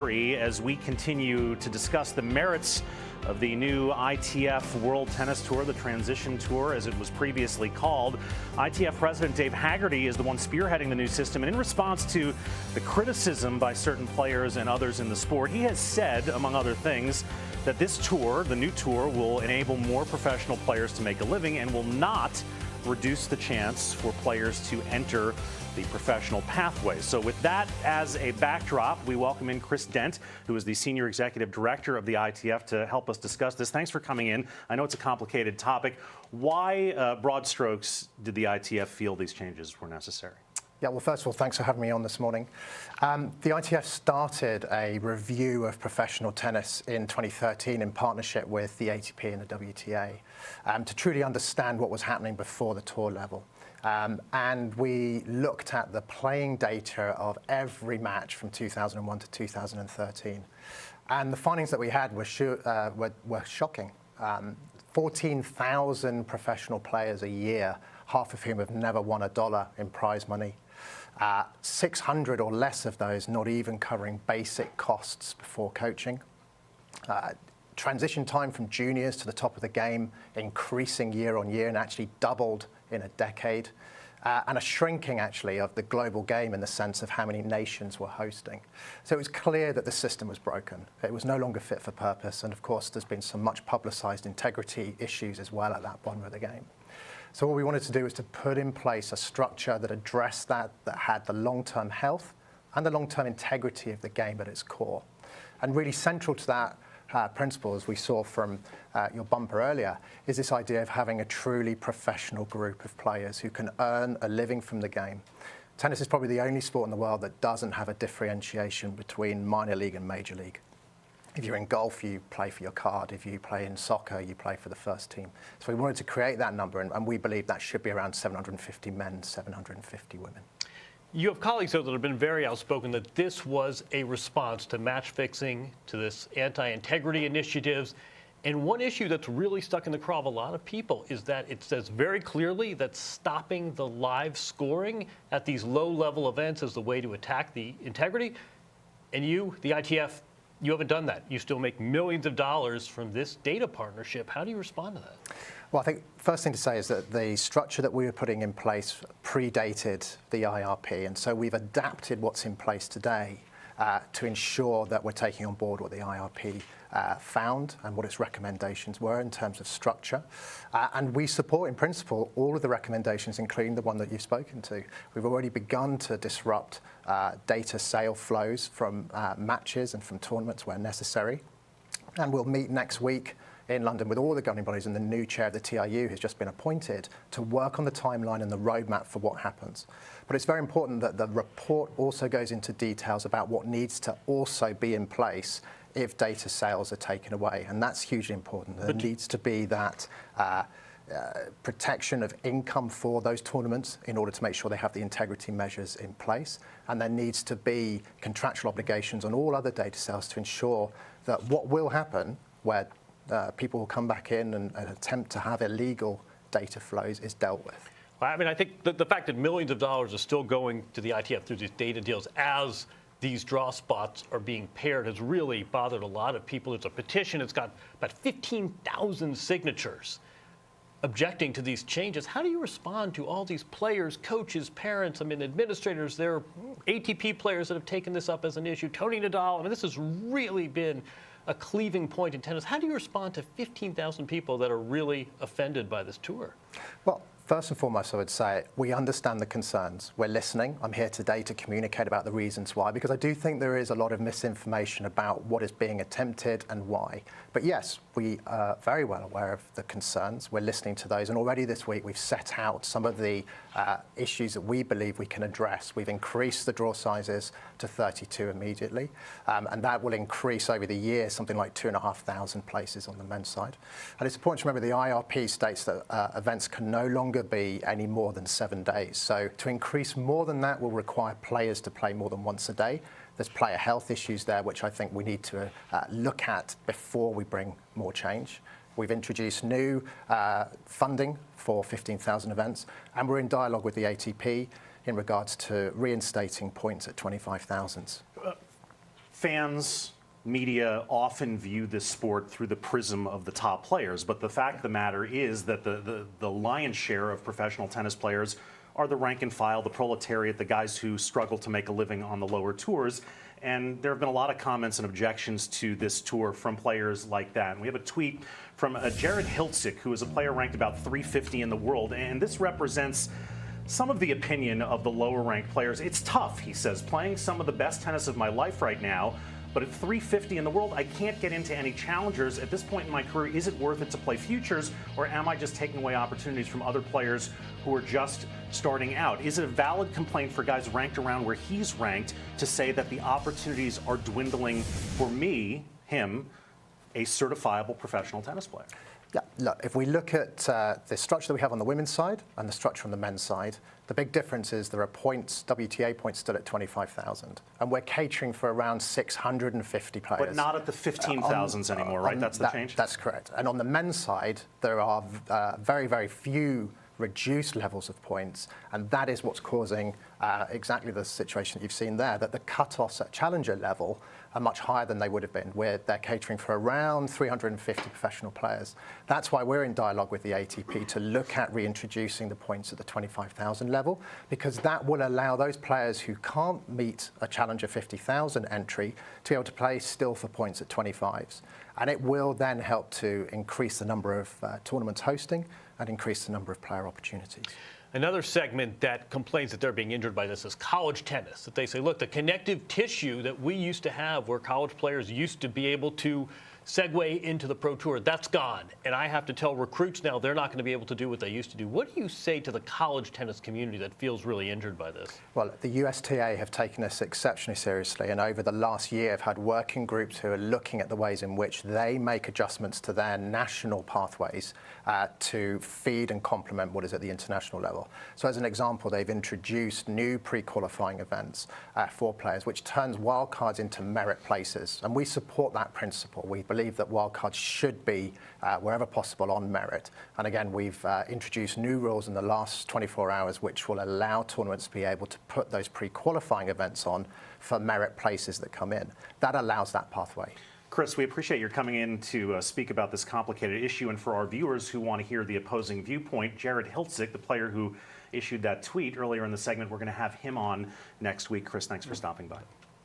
As we continue to discuss the merits of the new ITF World Tennis Tour, the Transition Tour, as it was previously called. ITF President Dave Haggerty is the one spearheading the new system, and in response to the criticism by certain players and others in the sport, he has said, among other things, that this tour, the new tour, will enable more professional players to make a living and will not reduce the chance for players to enter the professional pathway. So with that as a backdrop, we welcome in Kris Dent, who is the Senior Executive Director of the ITF, to help us discuss this. Thanks for coming in. I know it's a complicated topic. Why, broad strokes, did the ITF feel these changes were necessary? Yeah, well, first of all, thanks for having me on this morning. The ITF started a review of professional tennis in 2013 in partnership with the ATP and the WTA to truly understand what was happening before the tour level. And we looked at the playing data of every match from 2001 to 2013. And the findings that we had were shocking. 14,000 professional players a year, half of whom have never won $1 in prize money. 600 or less of those not even covering basic costs before coaching. Transition time from juniors to the top of the game increasing year on year and actually doubled in a decade. And a shrinking, actually, of the global game in the sense of how many nations were hosting. So it was clear that the system was broken. It was no longer fit for purpose. And of course, there's been some much publicized integrity issues as well at that bottom of the game. So what we wanted to do was to put in place a structure that addressed that had the long-term health and the long-term integrity of the game at its core. And really central to that principle, as we saw from your bumper earlier, is this idea of having a truly professional group of players who can earn a living from the game. Tennis is probably the only sport in the world that doesn't have a differentiation between minor league and major league. If you're in golf, you play for your card. If you play in soccer, you play for the first team. So we wanted to create that number, and we believe that should be around 750 men, 750 women. You have colleagues, though, that have been very outspoken that this was a response to match fixing, to this anti-integrity initiatives. And one issue that's really stuck in the craw of a lot of people is that it says very clearly that stopping the live scoring at these low-level events is the way to attack the integrity. And you, the ITF, you haven't done that. You still make millions of dollars from this data partnership. How do you respond to that? Well, I think first thing to say is that the structure that we were putting in place predated the IRP, and so we've adapted what's in place today to ensure that we're taking on board what the IRP found and what its recommendations were in terms of structure. And we support, in principle, all of the recommendations, including the one that you've spoken to. We've already begun to disrupt data sale flows from matches and from tournaments where necessary. And we'll meet next week in London with all the governing bodies, and the new chair of the TIU has just been appointed to work on the timeline and the roadmap for what happens. But it's very important that the report also goes into details about what needs to also be in place if data sales are taken away. And that's hugely important. There needs to be that protection of income for those tournaments in order to make sure they have the integrity measures in place. And there needs to be contractual obligations on all other data sales to ensure that what will happen where people will come back in and attempt to have illegal data flows is dealt with. Well, I mean, I think the fact that millions of dollars are still going to the ITF through these data deals as these draw spots are being paired has really bothered a lot of people. There's a petition. It's got about 15,000 signatures objecting to these changes. How do you respond to all these players, coaches, parents, I mean, administrators? There are ATP players that have taken this up as an issue. Tony Nadal, I mean, this has really been a cleaving point in tennis. How do you respond to 15,000 people that are really offended by this tour? Well, first and foremost, I would say we understand the concerns. We're listening. I'm here today to communicate about the reasons why, because I do think there is a lot of misinformation about what is being attempted and why. But yes, we are very well aware of the concerns. We're listening to those. And already this week, we've set out some of the issues that we believe we can address. We've increased the draw sizes to 32 immediately. And that will increase over the year something like 2,500 places on the men's side. And it's important to remember the IRP states that events can no longer be any more than 7 days. So to increase more than that will require players to play more than once a day. There's player health issues there, which I think we need to look at before we bring more change. We've introduced new funding for 15,000 events, and we're in dialogue with the ATP in regards to reinstating points at 25,000. Fans, media often view this sport through the prism of the top players, but the fact of the matter is that the lion's share of professional tennis players are the rank and file, the proletariat, the guys who struggle to make a living on the lower tours. And there have been a lot of comments and objections to this tour from players like that. And we have a tweet from Jared Hiltzik, who is a player ranked about 350 in the world, and this represents some of the opinion of the lower ranked players. It's tough, he says, playing some of the best tennis of my life right now, but at 350 in the world, I can't get into any challengers. At this point in my career, is it worth it to play futures, or am I just taking away opportunities from other players who are just starting out? Is it a valid complaint for guys ranked around where he's ranked to say that the opportunities are dwindling for me, him, a certifiable professional tennis player? Yeah, look, if we look at the structure that we have on the women's side and the structure on the men's side, the big difference is there are points, WTA points still at 25,000. And we're catering for around 650 players. But not at the 15,000s anymore, right? That's the change? That's correct. And on the men's side, there are very, very few reduced levels of points, and that is what's causing exactly the situation that you've seen there, that the cut-offs at challenger level are much higher than they would have been, where they're catering for around 350 professional players. That's why we're in dialogue with the ATP to look at reintroducing the points at the 25,000 level, because that will allow those players who can't meet a challenger 50,000 entry to be able to play still for points at 25s. And it will then help to increase the number of tournaments hosting and increase the number of player opportunities. Another segment that complains that they're being injured by this is college tennis. That they say, look, the connective tissue that we used to have where college players used to be able to segue into the pro tour, that's gone. And I have to tell recruits now they're not going to be able to do what they used to do. What do you say to the college tennis community that feels really injured by this? Well, the USTA have taken this exceptionally seriously, and over the last year have had working groups who are looking at the ways in which they make adjustments to their national pathways to feed and complement what is at the international level. So as an example, they've introduced new pre-qualifying events for players, which turns wildcards into merit places. And we support that principle. We believe that wildcards should be, wherever possible, on merit. And again, we've introduced new rules in the last 24 hours, which will allow tournaments to be able to put those pre-qualifying events on for merit places that come in. That allows that pathway. Kris, we appreciate your coming in to speak about this complicated issue. And for our viewers who want to hear the opposing viewpoint, Jared Hiltzik, the player who issued that tweet earlier in the segment, we're going to have him on next week. Kris, thanks for stopping by.